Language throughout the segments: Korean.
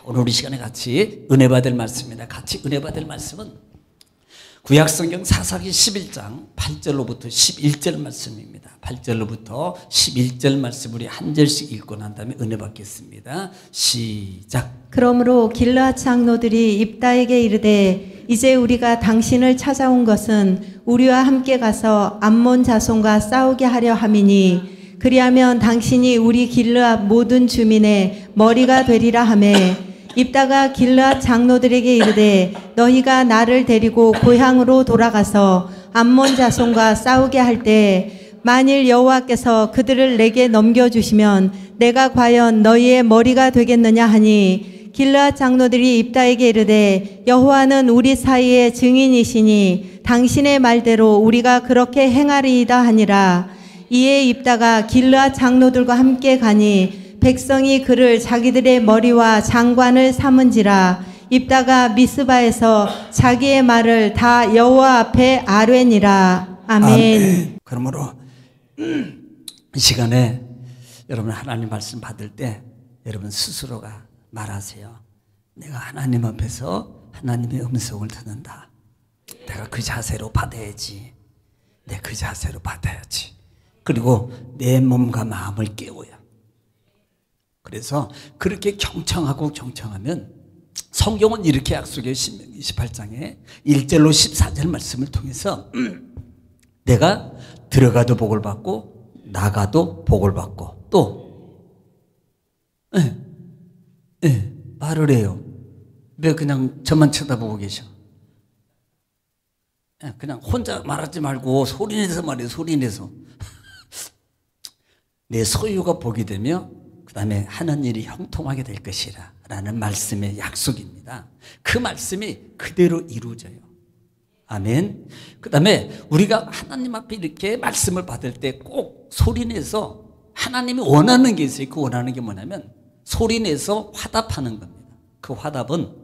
오늘 우리 시간에 같이 은혜 받을 말씀입니다. 같이 은혜 받을 말씀은 구약성경 사사기 11장 8절로부터 11절 말씀입니다. 8절로부터 11절 말씀 우리 한 절씩 읽고 난 다음에 은혜 받겠습니다. 시작. 그러므로 길르앗 장로들이 입다에게 이르되 이제 우리가 당신을 찾아온 것은 우리와 함께 가서 암몬 자손과 싸우게 하려 함이니 그리하면 당신이 우리 길르앗 모든 주민의 머리가 되리라 하매 입다가 길르앗 장로들에게 이르되 너희가 나를 데리고 고향으로 돌아가서 암몬 자손과 싸우게 할 때 만일 여호와께서 그들을 내게 넘겨주시면 내가 과연 너희의 머리가 되겠느냐 하니 길르앗 장로들이 입다에게 이르되 여호와는 우리 사이의 증인이시니 당신의 말대로 우리가 그렇게 행하리이다 하니라. 이에 입다가 길르앗 장로들과 함께 가니 백성이 그를 자기들의 머리와 장관을 삼은지라. 입다가 미스바에서 자기의 말을 다 여호와 앞에 아뢰니라. 아멘. 아멘. 그러므로 이 시간에 여러분 하나님 말씀 받을 때 여러분 스스로가 말하세요. 내가 하나님 앞에서 하나님의 음성을 듣는다. 내가 그 자세로 받아야지. 내 그 자세로 받아야지. 그리고 내 몸과 마음을 깨워요. 그래서 그렇게 경청하고 경청하면 성경은 이렇게 약속해요. 신명기 28장에 1절로 14절 말씀을 통해서 내가 들어가도 복을 받고 나가도 복을 받고 또 말을 해요. 왜 그냥 저만 쳐다보고 계셔? 그냥 혼자 말하지 말고 소리내서 말해요. 소리내서. 내 소유가 복이 되며 그 다음에 하는 일이 형통하게 될 것이라 라는 말씀의 약속입니다. 그 말씀이 그대로 이루어져요. 아멘. 그 다음에 우리가 하나님 앞에 이렇게 말씀을 받을 때 꼭 소리내서 하나님이 원하는 게 있어요. 그 원하는 게 뭐냐면 소리내서 화답하는 겁니다. 그 화답은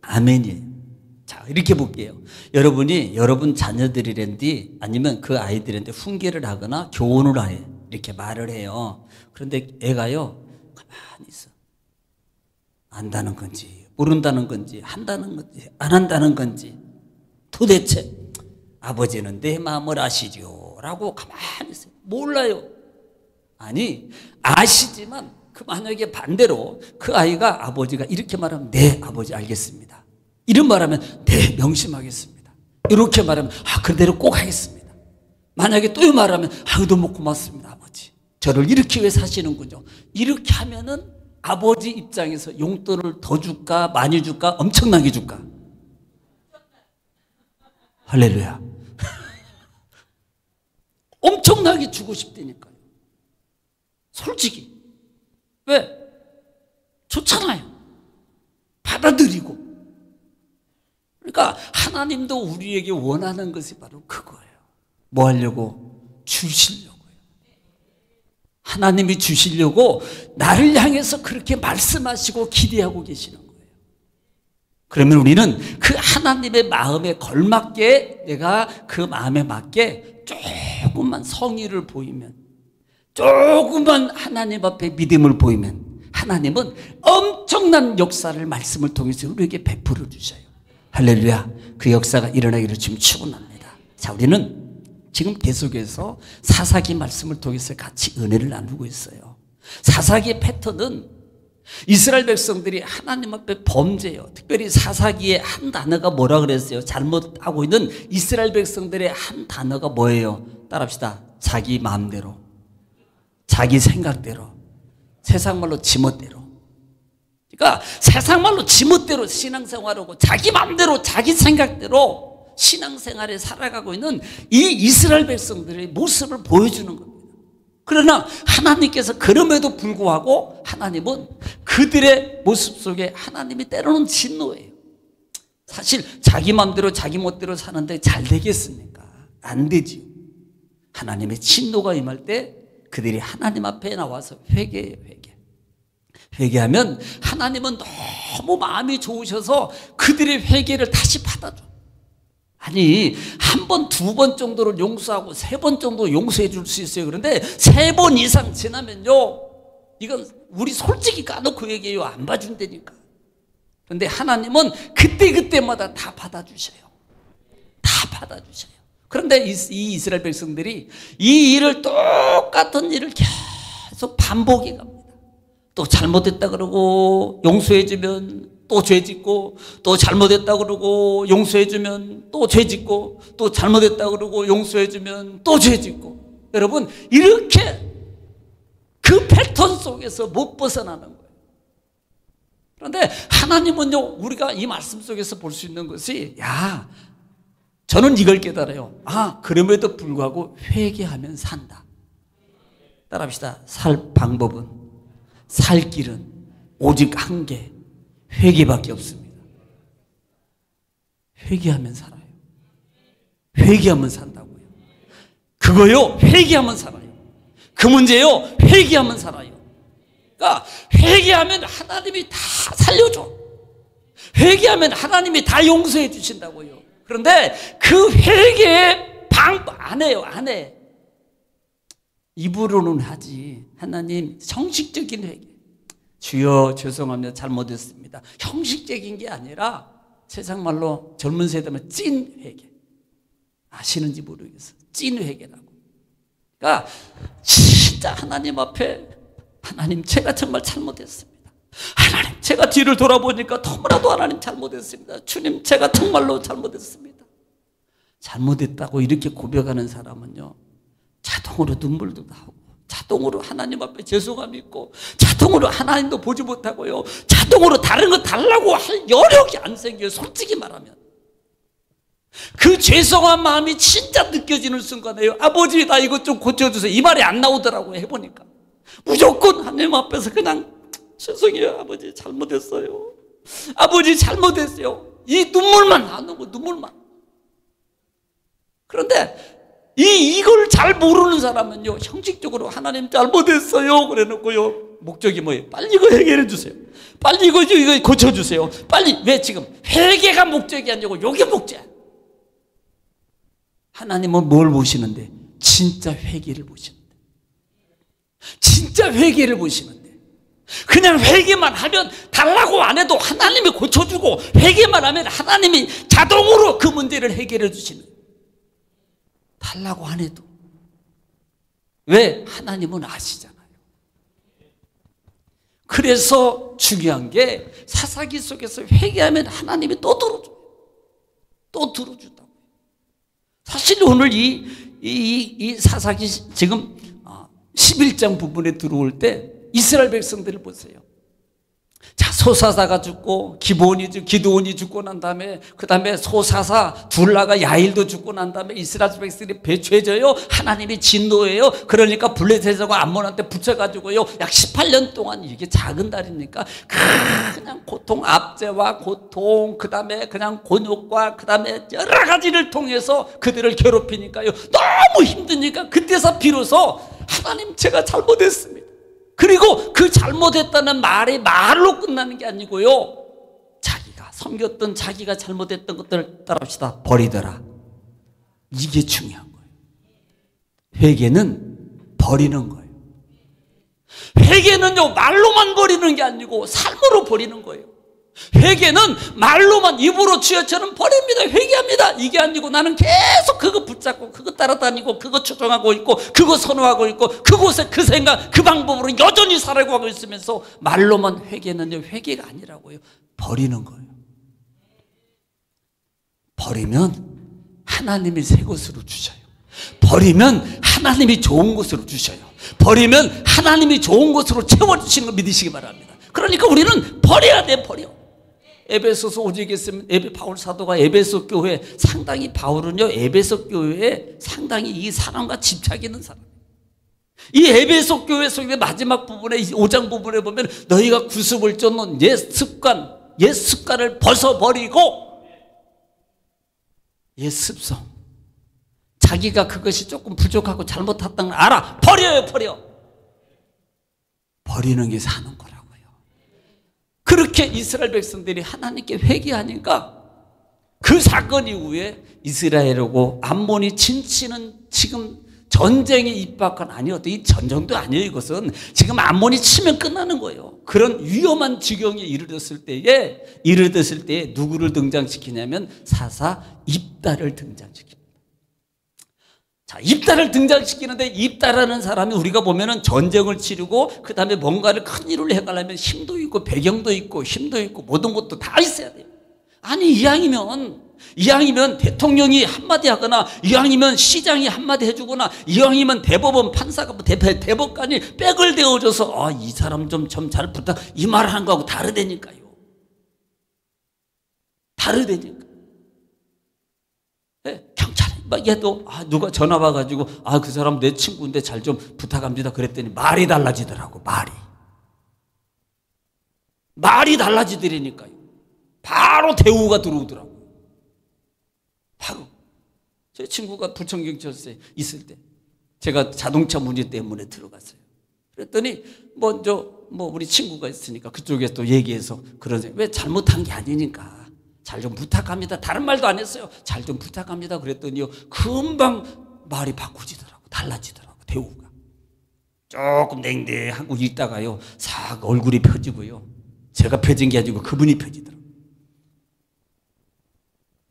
아멘이에요. 자, 이렇게 볼게요. 여러분이 여러분 자녀들이란디 아니면 그 아이들한테 훈계를 하거나 교훈을 해 이렇게 말을 해요. 그런데 애가요 가만히 있어. 안다는 건지 모른다는 건지 한다는 건지 안 한다는 건지 도대체 아버지는 내 마음을 아시죠? 라고 가만히 있어요. 몰라요. 아니 아시지만 그 만약에 반대로 그 아이가 아버지가 이렇게 말하면 네 아버지 알겠습니다. 이런 말하면 네 명심하겠습니다. 이렇게 말하면 그대로 꼭 하겠습니다. 만약에 또 말하면 너무 고맙습니다 아버지. 저를 이렇게 왜 사시는군요. 이렇게 하면은 아버지 입장에서 용돈을 더 줄까 많이 줄까 엄청나게 줄까? 할렐루야. 엄청나게 주고 싶다니까요. 솔직히. 왜? 좋잖아요. 받아들이고. 그러니까 하나님도 우리에게 원하는 것이 바로 그거예요. 뭐 하려고? 주시려고요. 하나님이 주시려고 나를 향해서 그렇게 말씀하시고 기대하고 계시는 거예요. 그러면 우리는 그 하나님의 마음에 걸맞게 내가 그 마음에 맞게 조금만 성의를 보이면 조금만 하나님 앞에 믿음을 보이면 하나님은 엄청난 역사를 말씀을 통해서 우리에게 베풀어 주셔요. 할렐루야. 그 역사가 일어나기를 지금 축원합니다. 자, 우리는 지금 계속해서 사사기 말씀을 통해서 같이 은혜를 나누고 있어요. 사사기의 패턴은 이스라엘 백성들이 하나님 앞에 범죄해요. 특별히 사사기의 한 단어가 뭐라 그랬어요? 잘못하고 있는 이스라엘 백성들의 한 단어가 뭐예요? 따라합시다. 자기 마음대로, 자기 생각대로, 세상 말로 지멋대로. 그러니까 세상 말로 지멋대로 신앙생활하고 자기 마음대로 자기 생각대로 신앙생활에 살아가고 있는 이 이스라엘 백성들의 모습을 보여주는 겁니다. 그러나 하나님께서 그럼에도 불구하고 하나님은 그들의 모습 속에 하나님이 때로는 진노해요. 사실 자기 마음대로 자기 멋대로 사는데 잘 되겠습니까? 안 되지요. 하나님의 진노가 임할 때 그들이 하나님 앞에 나와서 회개해요. 회개하면 하나님은 너무 마음이 좋으셔서 그들의 회개를 다시 받아줘. 아니 한 번, 두 번 정도를 용서하고 세 번 정도 용서해 줄 수 있어요. 그런데 세 번 이상 지나면요 이건 우리 솔직히 까놓고 얘기해요. 안 봐준다니까. 그런데 하나님은 그때그때마다 다 받아주셔요. 다 받아주셔요. 그런데 이 이스라엘 백성들이 이 일을, 똑같은 일을 계속 반복해 갑니다. 또 잘못했다 그러고 용서해주면 또 죄짓고, 또 잘못했다 그러고 용서해주면 또 죄짓고, 또 잘못했다 그러고 용서해주면 또 죄짓고. 여러분, 이렇게 그 패턴 속에서 못 벗어나는 거예요. 그런데 하나님은요, 우리가 이 말씀 속에서 볼 수 있는 것이, 야, 저는 이걸 깨달아요. 아, 그럼에도 불구하고 회개하면 산다. 따라합시다. 살 방법은, 살 길은 오직 한 개, 회개밖에 없습니다. 회개하면 살아요. 회개하면 산다고요. 그거요, 회개하면 살아요. 그 문제요, 회개하면 살아요. 그러니까 회개하면 하나님이 다 살려줘. 회개하면 하나님이 다 용서해 주신다고요. 그런데 그 회개의 방법 안 해요. 안 해. 입으로는 하지. 하나님, 형식적인 회개. 주여 죄송합니다. 잘못했습니다. 형식적인 게 아니라 세상 말로 젊은 세대면 찐 회개. 아시는지 모르겠어요. 찐 회개라고. 그러니까 진짜 하나님 앞에, 하나님 제가 정말 잘못했습니다. 하나님 제가 뒤를 돌아보니까 너무나도 하나님 잘못했습니다. 주님 제가 정말로 잘못했습니다. 잘못했다고 이렇게 고백하는 사람은요, 자동으로 눈물도 나오고, 자동으로 하나님 앞에 죄송함이 있고, 자동으로 하나님도 보지 못하고요, 자동으로 다른 거 달라고 할 여력이 안 생겨요. 솔직히 말하면 그 죄송한 마음이 진짜 느껴지는 순간에요, 아버지 나 이것 좀 고쳐주세요, 이 말이 안 나오더라고요. 해보니까 무조건 하나님 앞에서 그냥 죄송해요 아버지 잘못했어요, 아버지 잘못했어요, 이 눈물만 나오는 거, 눈물만. 그런데 이걸 잘 모르는 사람은요, 형식적으로 하나님 잘못했어요 그래 놓고요, 목적이 뭐예요? 빨리 이거 해결해 주세요, 빨리 이거 고쳐주세요, 빨리. 왜? 지금 회개가 목적이 아니고 이게 목적이야. 하나님은 뭘 보시는데? 진짜 회개를 보시는데. 진짜 회개를 보시는데. 그냥 회개만 하면, 달라고 안 해도 하나님이 고쳐주고, 회개만 하면 하나님이 자동으로 그 문제를 해결해 주시는. 달라고 안 해도. 왜? 하나님은 아시잖아요. 그래서 중요한 게, 사사기 속에서 회개하면 하나님이 또 들어줘요. 또 들어준다고. 사실 오늘 이 사사기 지금 11장 부분에 들어올 때 이스라엘 백성들을 보세요. 자, 소사사가 죽고 기드온이 죽고 난 다음에, 그 다음에 소사사 둘라가 야일도 죽고 난 다음에 이스라엘 백성들이 배죄져요. 하나님이 진노해요. 그러니까 블레셋과 암몬한테 붙여가지고요, 약 18년 동안, 이게 작은 달이니까 그냥 고통, 압제와 고통, 그 다음에 그냥 곤욕과 그 다음에 여러 가지를 통해서 그들을 괴롭히니까요, 너무 힘드니까 그때서 비로소 하나님 제가 잘못했습니다. 그리고 그 잘못했다는 말이 말로 끝나는 게 아니고요, 자기가 섬겼던, 자기가 잘못했던 것들을 따라합시다, 버리더라. 이게 중요한 거예요. 회개는 버리는 거예요. 회개는요, 말로만 버리는 게 아니고 삶으로 버리는 거예요. 회개는 말로만, 입으로 쥐어처럼 버립니다, 회개합니다, 이게 아니고 나는 계속 그거 붙잡고 그거 따라다니고 그거 추종하고 있고 그거 선호하고 있고 그곳에 그 생각 그 방법으로 여전히 살아가고 있으면서 말로만 회개는요, 회개가 아니라고요. 버리는 거예요. 버리면 하나님이 새 것으로 주셔요. 버리면 하나님이 좋은 것으로 주셔요. 버리면 하나님이 좋은 것으로 채워주시는 걸 믿으시기 바랍니다. 그러니까 우리는 버려야 돼. 버려. 에베소서 오직에 있으면 바울 사도가 에베소 교회, 상당히 바울은요 에베소 교회에 상당히 이 사람과 집착이 있는 사람. 이 에베소 교회 속의 마지막 부분에, 5장 부분에 보면 너희가 구습을 쫓는 옛 습관을 벗어버리고, 옛 습성, 자기가 그것이 조금 부족하고 잘못했다는 걸 알아, 버려요. 버리는 게 사는 거라고요. 그렇게 이스라엘 백성들이 하나님께 회개하니까 그 사건 이후에 이스라엘하고 암몬이 진치는 지금 전쟁의 입박은 아니었다. 이 전쟁도 아니에요. 이것은 지금 암몬이 치면 끝나는 거예요. 그런 위험한 지경에 이르렀을 때에 누구를 등장시키냐면 사사 입다를 등장시킵니다. 자, 입다를 등장시키는데 입다라는 사람이 우리가 보면은 전쟁을 치르고 그 다음에 뭔가를 큰 일을 해가려면 힘도 있고 배경도 있고 힘도 있고 모든 것도 다 있어야 돼요. 아니 이왕이면 대통령이 한마디 하거나 이왕이면 시장이 한마디 해주거나 이왕이면 대법원 판사가 대법관이 백을 대어줘서 이 사람 좀 잘 부탁 이 말 하는 거하고 다르다니까요. 네, 경찰이 막 얘도 누가 전화 와가지고 그 사람 내 친구인데 잘 좀 부탁합니다 그랬더니 말이 달라지더라고. 말이 달라지더라니까요. 바로 대우가 들어오더라고. 바로 제 친구가 부천경찰서에 있을 때 제가 자동차 문제 때문에 들어갔어요. 그랬더니 우리 친구가 있으니까 그쪽에서 또 얘기해서 그러세요. 왜 잘못한 게 아니니까 잘 좀 부탁합니다. 다른 말도 안 했어요. 잘 좀 부탁합니다. 그랬더니요 금방 말이 바꾸지더라고. 달라지더라고. 대우가 조금 냉랭하고 있다가요 싹 얼굴이 펴지고요. 제가 펴진 게 아니고 그분이 펴지더라고.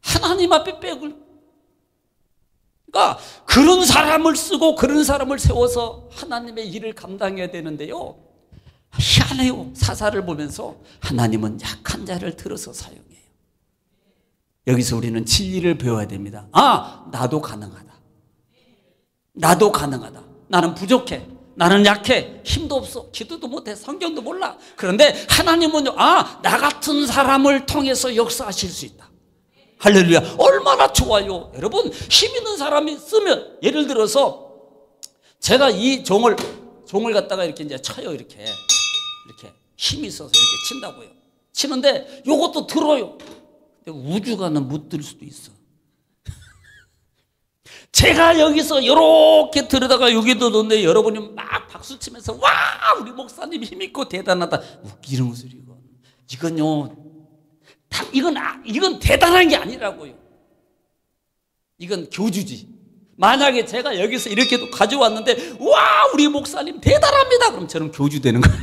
하나님 앞에 백을. 그러니까 그런 사람을 쓰고 그런 사람을 세워서 하나님의 일을 감당해야 되는데요. 희한해요. 사사를 보면서 하나님은 약한 자를 들어서 사용해요. 여기서 우리는 진리를 배워야 됩니다. 나도 가능하다. 나는 부족해. 나는 약해. 힘도 없어. 기도도 못해. 성경도 몰라. 그런데 하나님은요, 나 같은 사람을 통해서 역사하실 수 있다. 할렐루야. 얼마나 좋아요. 여러분, 힘 있는 사람이 쓰면, 예를 들어서 제가 이 종을 갖다가 이렇게 이제 쳐요. 이렇게 힘이 있어서 이렇게 친다고요. 치는데 요것도 들어요. 근데 우주가는 못 들 수도 있어. 제가 여기서 이렇게 들여다가 여기도 놓는데 여러분이 막 박수 치면서 와 우리 목사님 힘있고 대단하다 웃기는 소리고 이건요 이건 대단한 게 아니라고요. 이건 교주지. 만약에 제가 여기서 이렇게 가져왔는데 와 우리 목사님 대단합니다 그럼 저는 교주 되는 거예요.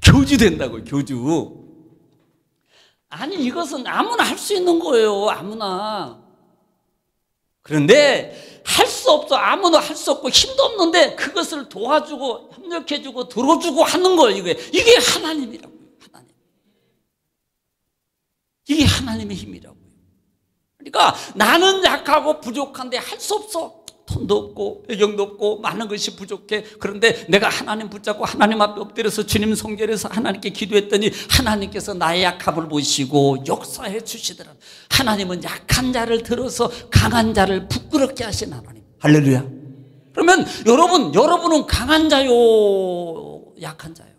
교주 된다고요. 교주. 아니 이것은 아무나 할 수 있는 거예요. 아무나. 그런데 할 수 없어. 아무나 할 수 없고 힘도 없는데 그것을 도와주고 협력해주고 들어주고 하는 거예요. 이게 하나님이라고요. 하나님. 이게 하나님의 힘이라고요. 그러니까 나는 약하고 부족한데 할 수 없어. 돈도 없고 배경도 없고 많은 것이 부족해. 그런데 내가 하나님 붙잡고 하나님 앞에 엎드려서 주님 성결해서 하나님께 기도했더니 하나님께서 나의 약함을 보시고 역사해 주시더라. 하나님은 약한 자를 들어서 강한 자를 부끄럽게 하신 하나님. 할렐루야. 그러면 여러분은 강한 자요 약한 자요?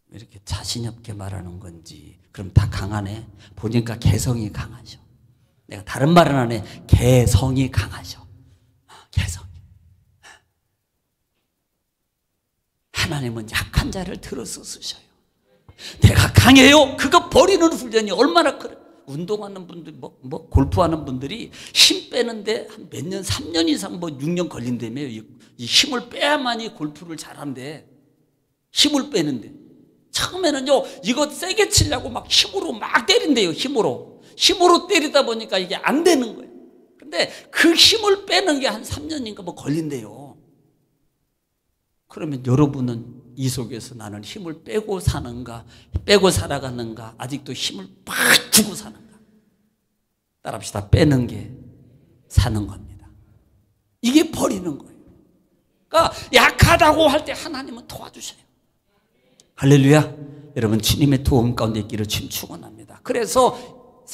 왜 이렇게 자신 없게 말하는 건지. 그럼 다 강하네. 보니까 개성이 강하셔. 내가 다른 말은 안 해. 개성이 강하셔. 개성이. 하나님은 약한 자를 들어서 쓰셔요. 내가 강해요. 그거 버리는 훈련이 얼마나 그래. 운동하는 분들, 골프하는 분들이 힘 빼는데 한 몇 년, 3년 이상 6년 걸린다며. 이 힘을 빼야만이 골프를 잘한대. 힘을 빼는데. 처음에는요, 이거 세게 치려고 막 힘으로 막 때린대요. 힘으로 때리다 보니까 이게 안 되는 거예요. 근데 그 힘을 빼는 게 한 3년인가 걸린대요. 그러면 여러분은 이 속에서 나는 힘을 빼고 사는가, 빼고 살아가는가, 아직도 힘을 팍 주고 사는가. 따라합시다. 빼는 게 사는 겁니다. 이게 버리는 거예요. 그러니까 약하다고 할 때 하나님은 도와주셔요. 할렐루야. 여러분 주님의 도움 가운데 있기를 주님 축원합니다. 그래서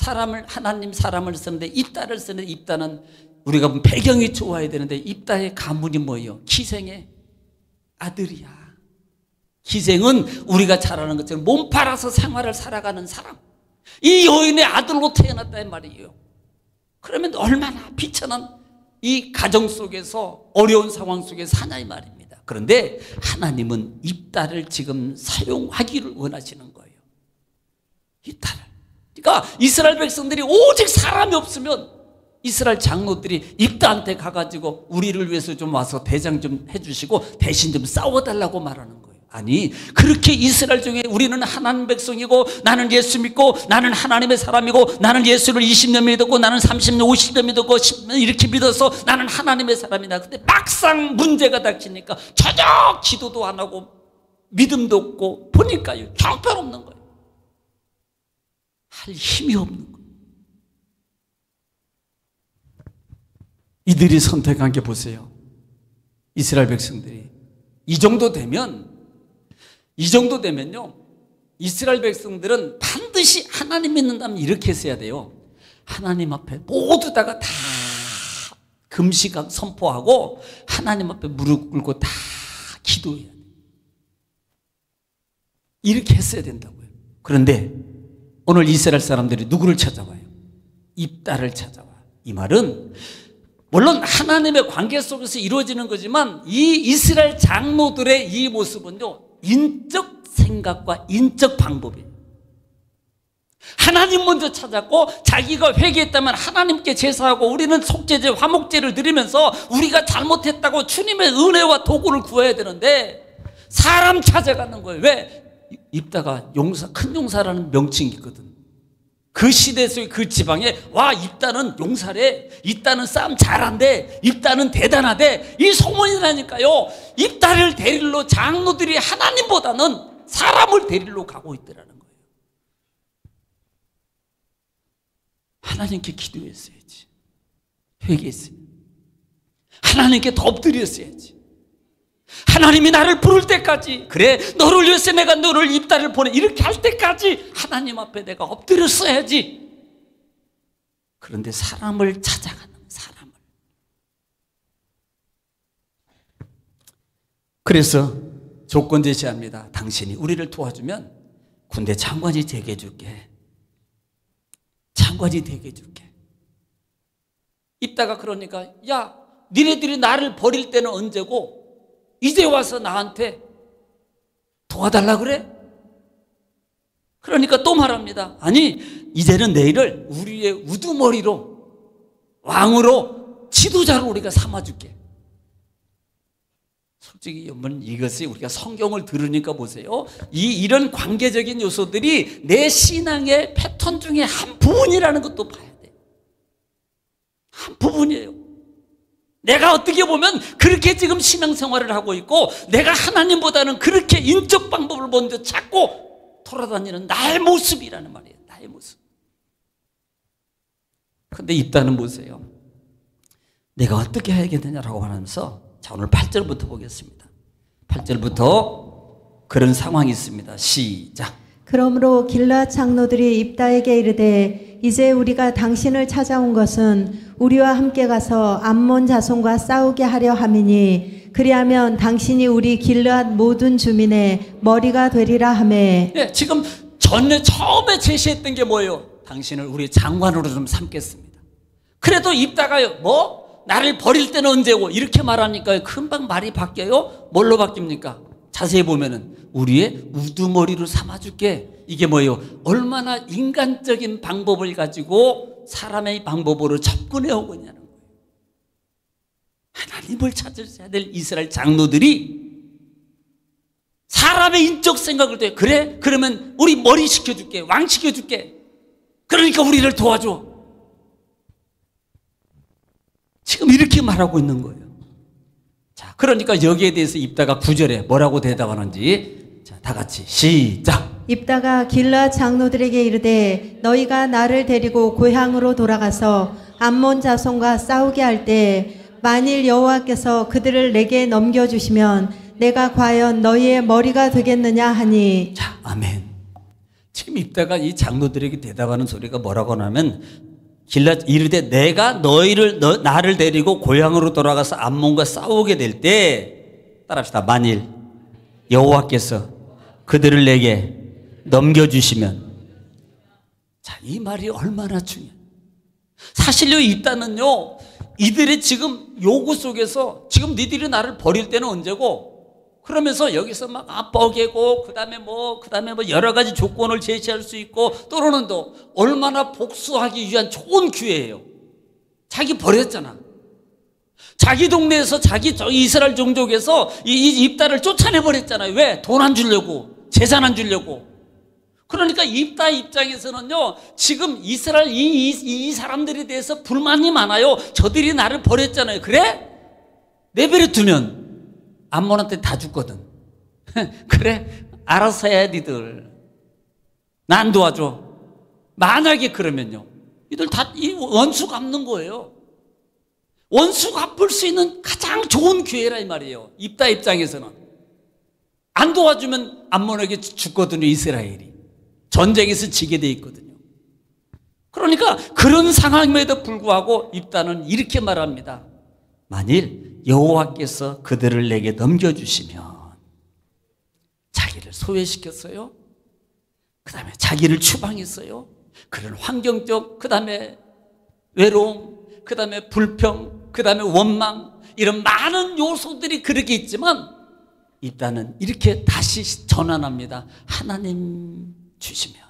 하나님 사람을 쓰는데 입다를 쓰는데 입다는 우리가 보면 배경이 좋아야 되는데 입다의 가문이 뭐예요? 기생의 아들이야. 기생은 우리가 잘 아는 것처럼 몸 팔아서 생활을 살아가는 사람. 이 여인의 아들로 태어났다는 말이에요. 그러면 얼마나 비천한 이 가정 속에서 어려운 상황 속에서 사냐 이 말입니다. 그런데 하나님은 입다를 지금 사용하기를 원하시는 거예요. 입다를. 그러니까 이스라엘 백성들이 오직 사람이 없으면 이스라엘 장로들이 입다한테 가가지고 우리를 위해서 좀 와서 대장 좀 해주시고 대신 좀 싸워달라고 말하는 거예요. 아니, 그렇게 이스라엘 중에 우리는 하나님 백성이고 나는 예수 믿고 나는 하나님의 사람이고 나는 예수를 20년 믿었고 나는 30년 50년 믿었고 10년 이렇게 믿어서 나는 하나님의 사람이다. 근데 막상 문제가 닥치니까 전혀 기도도 안 하고 믿음도 없고 보니까요 형편없는 거예요. 할 힘이 없는 거예요. 이들이 선택한 게 보세요. 이스라엘 백성들이 이 정도 되면요, 이스라엘 백성들은 반드시 하나님 믿는다면 이렇게 했어야 돼요. 하나님 앞에 모두 다가 다 금식 선포하고 하나님 앞에 무릎 꿇고 다 기도해야 돼요. 이렇게 했어야 된다고요. 그런데 오늘 이스라엘 사람들이 누구를 찾아와요? 입다를 찾아와. 이 말은 물론 하나님의 관계 속에서 이루어지는 거지만 이 이스라엘 장로들의 이 모습은요, 인적 생각과 인적 방법이에요. 하나님 먼저 찾았고 자기가 회개했다면 하나님께 제사하고 우리는 속죄제, 화목제를 드리면서 우리가 잘못했다고 주님의 은혜와 도구를 구해야 되는데 사람 찾아가는 거예요. 왜? 입다가 큰 용사라는 명칭이 있거든. 그 시대 속의 그 지방에 와, 입다는 용사래, 입다는 싸움 잘한대, 입다는 대단하대, 이 소문이라니까요. 입다를 데리러 장로들이 하나님보다는 사람을 데리러 가고 있더라는 거예요. 하나님께 기도했어야지, 회개했어야지, 하나님께 더 엎드렸어야지. 하나님이 나를 부를 때까지, 그래 너를 위해서 내가 너를 입다를 보내, 이렇게 할 때까지 하나님 앞에 내가 엎드렸어야지. 그런데 사람을 찾아가는, 사람을. 그래서 조건 제시합니다. 당신이 우리를 도와주면 군대 장관이 되게 해줄게. 장관이 되게 해줄게. 입다가 그러니까 야, 니네들이 나를 버릴 때는 언제고 이제 와서 나한테 도와달라 그래? 그러니까 또 말합니다. 아니, 이제는 내일을 우리의 우두머리로, 왕으로, 지도자로 우리가 삼아줄게. 솔직히 여러분, 이것이 우리가 성경을 들으니까 보세요. 이런 관계적인 요소들이 내 신앙의 패턴 중에 한 부분이라는 것도 봐야 돼요. 한 부분이에요. 내가 어떻게 보면 그렇게 지금 신앙생활을 하고 있고 내가 하나님보다는 그렇게 인적 방법을 먼저 찾고 돌아다니는 나의 모습이라는 말이에요. 나의 모습. 그런데 입다는 보세요. 내가 어떻게 해야겠느냐라고 하면서, 자, 오늘 8절부터 보겠습니다. 8절부터 그런 상황이 있습니다. 시작. 그러므로 길르앗 장로들이 입다에게 이르되 이제 우리가 당신을 찾아온 것은 우리와 함께 가서 암몬 자손과 싸우게 하려 함이니 그리하면 당신이 우리 길르앗 모든 주민의 머리가 되리라 하매. 네, 지금 처음에 제시했던 게 뭐예요? 당신을 우리 장관으로 좀 삼겠습니다. 그래도 입다가요, 뭐? 나를 버릴 때는 언제고? 이렇게 말하니까 금방 말이 바뀌어요? 뭘로 바뀝니까? 자세히 보면은 우리의 우두머리로 삼아줄게. 이게 뭐예요? 얼마나 인간적인 방법을 가지고 사람의 방법으로 접근해 오고 있냐는 거예요. 하나님을 찾으셔야 될 이스라엘 장로들이 사람의 인적 생각을 돼. 그래? 그러면 우리 머리 시켜줄게, 왕 시켜줄게. 그러니까 우리를 도와줘. 지금 이렇게 말하고 있는 거예요. 자, 그러니까 여기에 대해서 입다가 9절에 뭐라고 대답하는지, 자, 다 같이 시작. 입다가 길르앗 장로들에게 이르되 너희가 나를 데리고 고향으로 돌아가서 암몬 자손과 싸우게 할 때 만일 여호와께서 그들을 내게 넘겨주시면 내가 과연 너희의 머리가 되겠느냐 하니. 자, 아멘. 지금 입다가 이 장로들에게 대답하는 소리가 뭐라고 하면, 길르앗 이르되 내가 나를 데리고 고향으로 돌아가서 암몬과 싸우게 될 때, 따라합시다. 만일 여호와께서 그들을 내게 넘겨주시면. 자, 이 말이 얼마나 중요해요. 사실요, 입다는요, 이들의 지금 요구 속에서 지금 니들이 나를 버릴 때는 언제고, 그러면서 여기서 막 뻐개고 그다음에 뭐 여러 가지 조건을 제시할 수 있고, 또는 또 얼마나 복수하기 위한 좋은 기회예요. 자기 버렸잖아. 자기 동네에서 자기 이스라엘 종족에서 이 입다를 쫓아내버렸잖아요. 왜? 돈 안 주려고, 재산 안 주려고. 그러니까 입다 입장에서는요, 지금 이스라엘 이 사람들에 대해서 불만이 많아요. 저들이 나를 버렸잖아요. 그래? 내버려 두면 암몬한테 다 죽거든. 그래, 알아서 해 니들. 나 안 도와줘. 만약에 그러면요, 이들 다 이 원수 갚는 거예요. 원수 갚을 수 있는 가장 좋은 기회라 이 말이에요. 입다 입장에서는. 안 도와주면 암몬에게 죽거든요. 이스라엘이 전쟁에서 지게 돼 있거든요. 그러니까 그런 상황임에도 불구하고 입다는 이렇게 말합니다. 만일 여호와께서 그들을 내게 넘겨주시면, 자기를 소외시켰어요. 그 다음에 자기를 추방했어요. 그런 환경적, 그 다음에 외로움, 그 다음에 불평, 그 다음에 원망, 이런 많은 요소들이 그렇게 있지만 입다는 이렇게 다시 전환합니다. 하나님 주시면.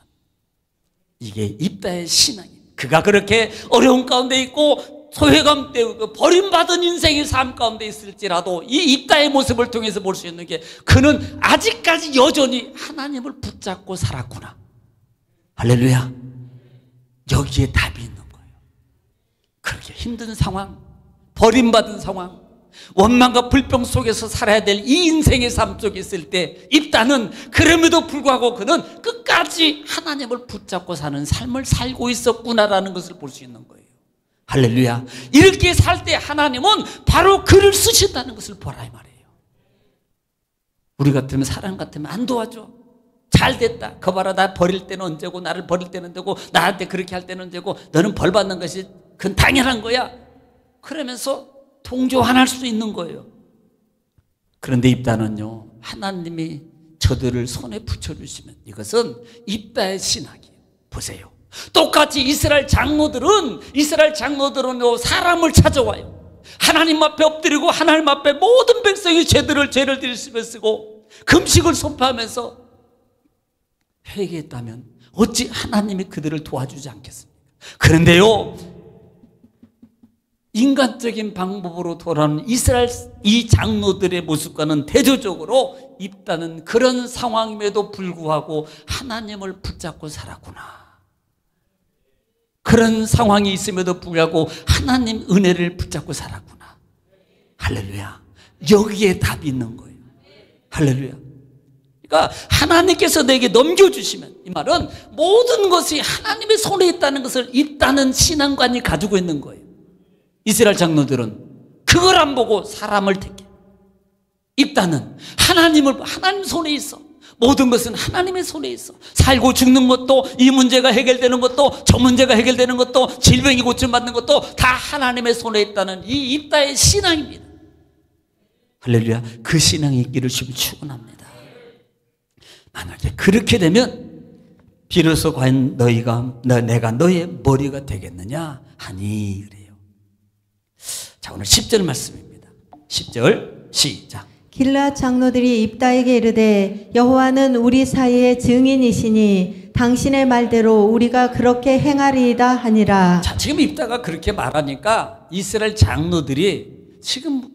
이게 입다의 신앙입니다. 그가 그렇게 어려운 가운데 있고 소외감 때문에 버림받은 인생의 삶 가운데 있을지라도 이 입다의 모습을 통해서 볼 수 있는 게, 그는 아직까지 여전히 하나님을 붙잡고 살았구나. 할렐루야. 여기에 답이 있는 거예요. 그렇게 힘든 상황, 버림받은 상황, 원망과 불평 속에서 살아야 될 이 인생의 삶 속에 있을 때 입다는 그럼에도 불구하고 그는 끝까지 하나님을 붙잡고 사는 삶을 살고 있었구나라는 것을 볼 수 있는 거예요. 할렐루야. 이렇게 살 때 하나님은 바로 그를 쓰신다는 것을 보라 이 말이에요. 우리 같으면, 사람 같으면 안 도와줘. 잘 됐다. 거 봐라, 나 버릴 때는 언제고, 나를 버릴 때는 언제고, 나한테 그렇게 할 때는 언제고, 너는 벌 받는 것이 그건 당연한 거야. 그러면서 동조할 수 있는 거예요. 그런데 입다는요, 하나님이 저들을 손에 붙여주시면, 이것은 입다의 신학이에요. 보세요. 똑같이 이스라엘 장로들은 사람을 찾아와요. 하나님 앞에 엎드리고 하나님 앞에 모든 백성이 죄를 들으시며 쓰고 금식을 선포하면서 회개했다면 어찌 하나님이 그들을 도와주지 않겠습니까? 그런데요, 인간적인 방법으로 돌아오는 이스라엘 이 장로들의 모습과는 대조적으로 입다는 그런 상황임에도 불구하고 하나님을 붙잡고 살았구나. 그런 상황이 있음에도 불구하고 하나님 은혜를 붙잡고 살았구나. 할렐루야. 여기에 답이 있는 거예요. 할렐루야. 그러니까 하나님께서 내게 넘겨주시면, 이 말은 모든 것이 하나님의 손에 있다는 것을 입다는 신앙관이 가지고 있는 거예요. 이스라엘 장로들은 그걸 안 보고 사람을 택해. 입다는 하나님 손에 있어. 모든 것은 하나님의 손에 있어. 살고 죽는 것도, 이 문제가 해결되는 것도, 저 문제가 해결되는 것도, 질병이 고침받는 것도 다 하나님의 손에 있다는 이 입다의 신앙입니다. 할렐루야. 그 신앙이 있기를 주님 축원합니다. 만약에 그렇게 되면 비로소 과연 내가 너의 머리가 되겠느냐 하니 그래요. 자, 오늘 10절 말씀입니다. 10절 시작. 길앗 장로들이 입다에게 이르되 여호와는 우리 사이의 증인이시니 당신의 말대로 우리가 그렇게 행하리이다 하니라. 자, 지금 입다가 그렇게 말하니까 이스라엘 장로들이 지금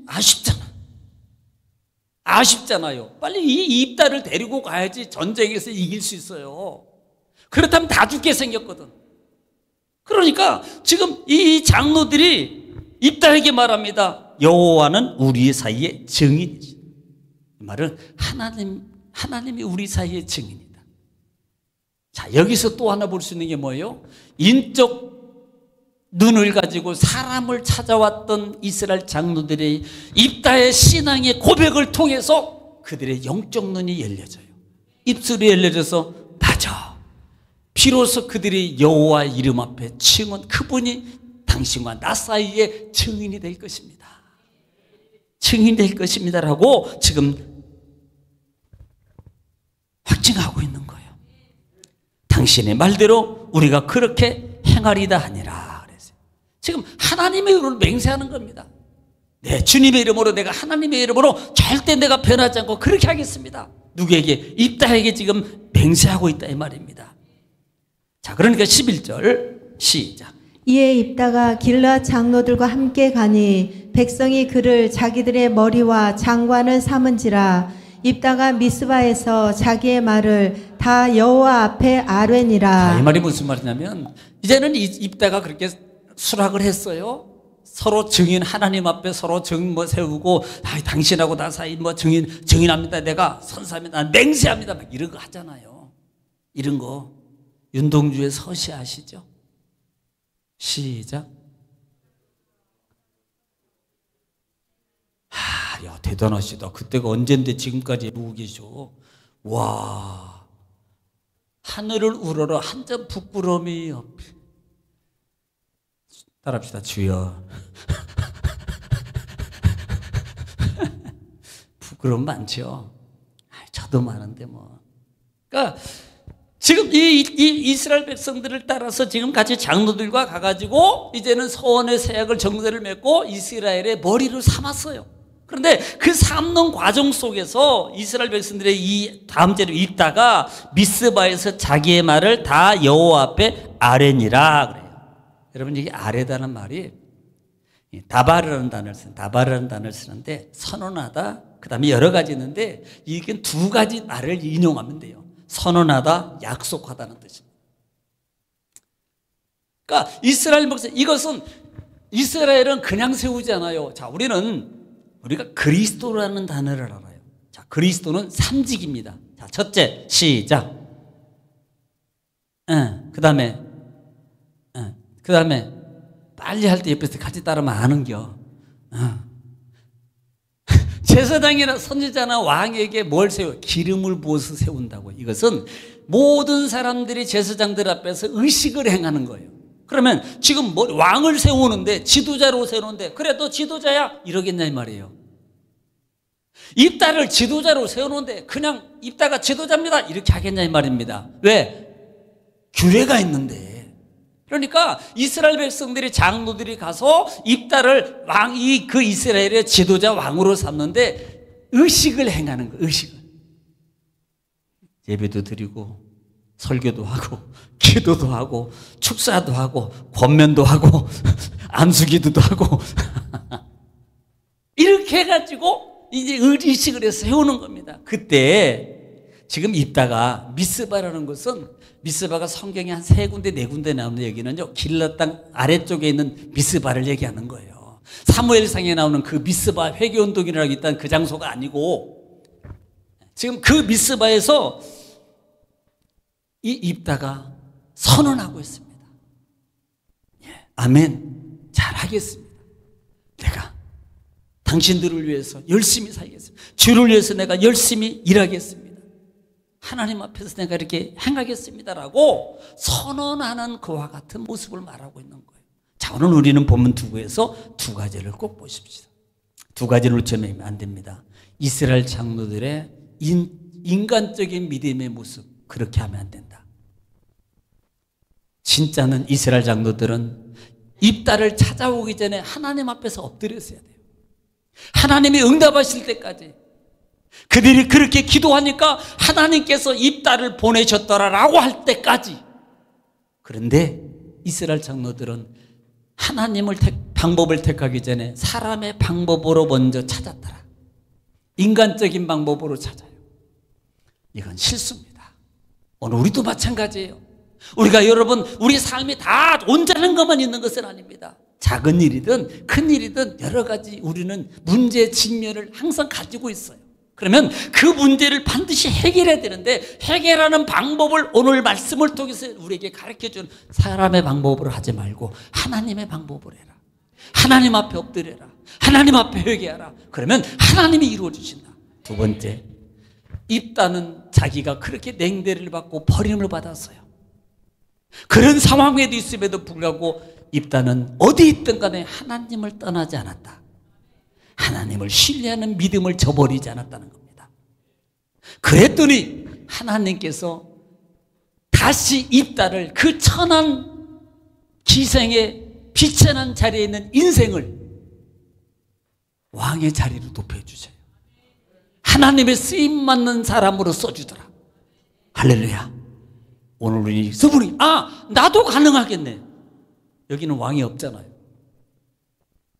아쉽잖아요. 빨리 이 입다를 데리고 가야지 전쟁에서 이길 수 있어요. 그렇다면 다 죽게 생겼거든. 그러니까 지금 이 장로들이 입다에게 말합니다. 여호와는 우리 사이의 증인이시. 이 말은 하나님이 우리 사이의 증인이다. 자, 여기서 또 하나 볼 수 있는 게 뭐예요? 인적 눈을 가지고 사람을 찾아왔던 이스라엘 장로들의 입다의 신앙의 고백을 통해서 그들의 영적 눈이 열려져요. 입술이 열려져서 맞아. 비로소 그들이 여호와 이름 앞에 증언, 그분이 당신과 나 사이의 증인이 될 것입니다. 증인이 될 것입니다라고 지금 확증하고 있는 거예요. 당신의 말대로 우리가 그렇게 행하리다 하니라. 그래서 지금 하나님의 이름으로 맹세하는 겁니다. 네, 주님의 이름으로, 내가 하나님의 이름으로 절대 내가 변하지 않고 그렇게 하겠습니다. 누구에게? 입다에게 지금 맹세하고 있다 이 말입니다. 자, 그러니까 11절 시작. 이에 입다가 길르앗 장로들과 함께 가니 백성이 그를 자기들의 머리와 장관을 삼은지라. 입다가 미스바에서 자기의 말을 다 여호와 앞에 아뢰니라. 이 말이 무슨 말이냐면 이제는 입다가 그렇게 수락을 했어요. 서로 증인, 하나님 앞에 서로 증인 세우고, 당신하고 나 사이 증인합니다. 내가 선사합니다. 맹세합니다. 막 이런 거 하잖아요. 이런 거. 윤동주의 서시 아시죠? 시작. 야, 대단하시다. 그때가 언젠데 지금까지 보고 계셔. 와. 하늘을 우러러 한 점 부끄러움이 없이. 따라합시다. 주여. 부끄러움 많죠. 저도 많은데 뭐. 그러니까 지금 이 이스라엘 백성들을 따라서 지금 같이 장로들과 가가지고 이제는 서원의 세약을 정대를 맺고 이스라엘의 머리를 삼았어요. 그런데 그 삼는 과정 속에서 이스라엘 백성들의 이 다음 절에 있다가 미스바에서 자기의 말을 다 여호와 앞에 아뢰니라 그래요. 여러분 이게 아뢰다는 말이 다바르라는 단어를 쓰는데 선언하다, 그 다음에 여러 가지 있는데 이게 두 가지 말을 인용하면 돼요. 선언하다, 약속하다는 뜻입니다. 그러니까 이스라엘 백성, 이것은 이스라엘은 그냥 세우지 않아요. 자, 우리가 그리스도라는 단어를 알아요. 자, 그리스도는 삼직입니다. 자, 첫째, 시작. 그 다음에 빨리 할 때 옆에서 같이 따르면 아는겨. 제사장이나 선지자나 왕에게 뭘 세워? 기름을 부어서 세운다고. 이것은 모든 사람들이 제사장들 앞에서 의식을 행하는 거예요. 그러면 지금 왕을 세우는데, 지도자로 세우는데, 그래 너 지도자야? 이러겠냐 이 말이에요. 입다를 지도자로 세우는데 그냥 입다가 지도자입니다 이렇게 하겠냐 이 말입니다. 왜? 규례가 있는데. 그러니까 이스라엘 백성들이, 장로들이 가서 입다를 그 이스라엘의 지도자 왕으로 삼는데 의식을 행하는 거예요. 의식을. 예배도 드리고 설교도 하고 기도도 하고 축사도 하고 권면도 하고 안수기도도 하고 이렇게 해가지고 이제 의식을 해서 세우는 겁니다. 그때 지금 입다가 미스바라는 것은, 미스바가 성경에 한 3군데 4군데 나오는 얘기는요, 길르앗 땅 아래쪽에 있는 미스바를 얘기하는 거예요. 사무엘상에 나오는 그 미스바 회개운동이라고 있다는 그 장소가 아니고, 지금 그 미스바에서 이 입다가 선언하고 있습니다. 아멘. 잘하겠습니다. 내가 당신들을 위해서 열심히 살겠습니다. 주를 위해서 내가 열심히 일하겠습니다. 하나님 앞에서 내가 이렇게 행하겠습니다라고 선언하는 그와 같은 모습을 말하고 있는 거예요. 자, 오늘 우리는 본문 2구에서 두 가지를 꼭 보십시다. 두 가지를 놓치면 안 됩니다. 이스라엘 장로들의 인간적인 믿음의 모습, 그렇게 하면 안 된다. 진짜는 이스라엘 장로들은 입다를 찾아오기 전에 하나님 앞에서 엎드렸어야 돼요. 하나님이 응답하실 때까지. 그들이 그렇게 기도하니까 하나님께서 입다를 보내셨더라라고 할 때까지. 그런데 이스라엘 장로들은 하나님을 방법을 택하기 전에 사람의 방법으로 먼저 찾았더라. 인간적인 방법으로 찾아요. 이건 실수입니다. 오늘 우리도 마찬가지예요. 우리가 여러분, 우리 삶이 다 온전한 것만 있는 것은 아닙니다. 작은 일이든 큰 일이든 여러 가지 우리는 문제 직면을 항상 가지고 있어요. 그러면 그 문제를 반드시 해결해야 되는데, 해결하는 방법을 오늘 말씀을 통해서 우리에게 가르쳐준 사람의 방법으로 하지 말고 하나님의 방법으로 해라. 하나님 앞에 엎드려라. 하나님 앞에 회개하라. 그러면 하나님이 이루어 주신다. 두 번째, 입다는 자기가 그렇게 냉대를 받고 버림을 받았어요. 그런 상황에도 있음에도 불구하고 입다는 어디 있든 간에 하나님을 떠나지 않았다. 하나님을 신뢰하는 믿음을 저버리지 않았다는 겁니다. 그랬더니 하나님께서 다시 입다를 그 천한 기생의 비천한 자리에 있는 인생을 왕의 자리로 높여주세요. 하나님의 쓰임맞는 사람으로 써주더라. 할렐루야. 오늘 우리 써보니 나도 가능하겠네. 여기는 왕이 없잖아요.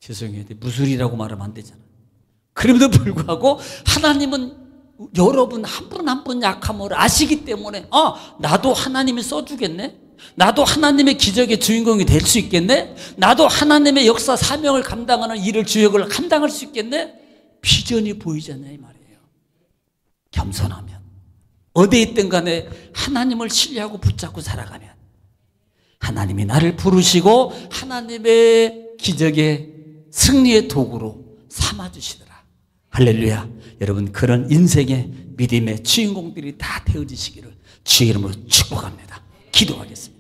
죄송해요. 무술이라고 말하면 안 되잖아요. 그럼에도 불구하고 하나님은 여러분 한 분 한 분 약함을 아시기 때문에 나도 하나님이 써주겠네? 나도 하나님의 기적의 주인공이 될 수 있겠네? 나도 하나님의 역사 사명을 감당하는 일을 주역을 감당할 수 있겠네? 비전이 보이잖아요, 이 말이에요. 겸손하면 어디에 있든 간에 하나님을 신뢰하고 붙잡고 살아가면 하나님이 나를 부르시고 하나님의 기적의 승리의 도구로 삼아주시더라. 할렐루야. 여러분 그런 인생의 믿음의 주인공들이 다 되어지시기를 주의 이름으로 축복합니다. 기도하겠습니다.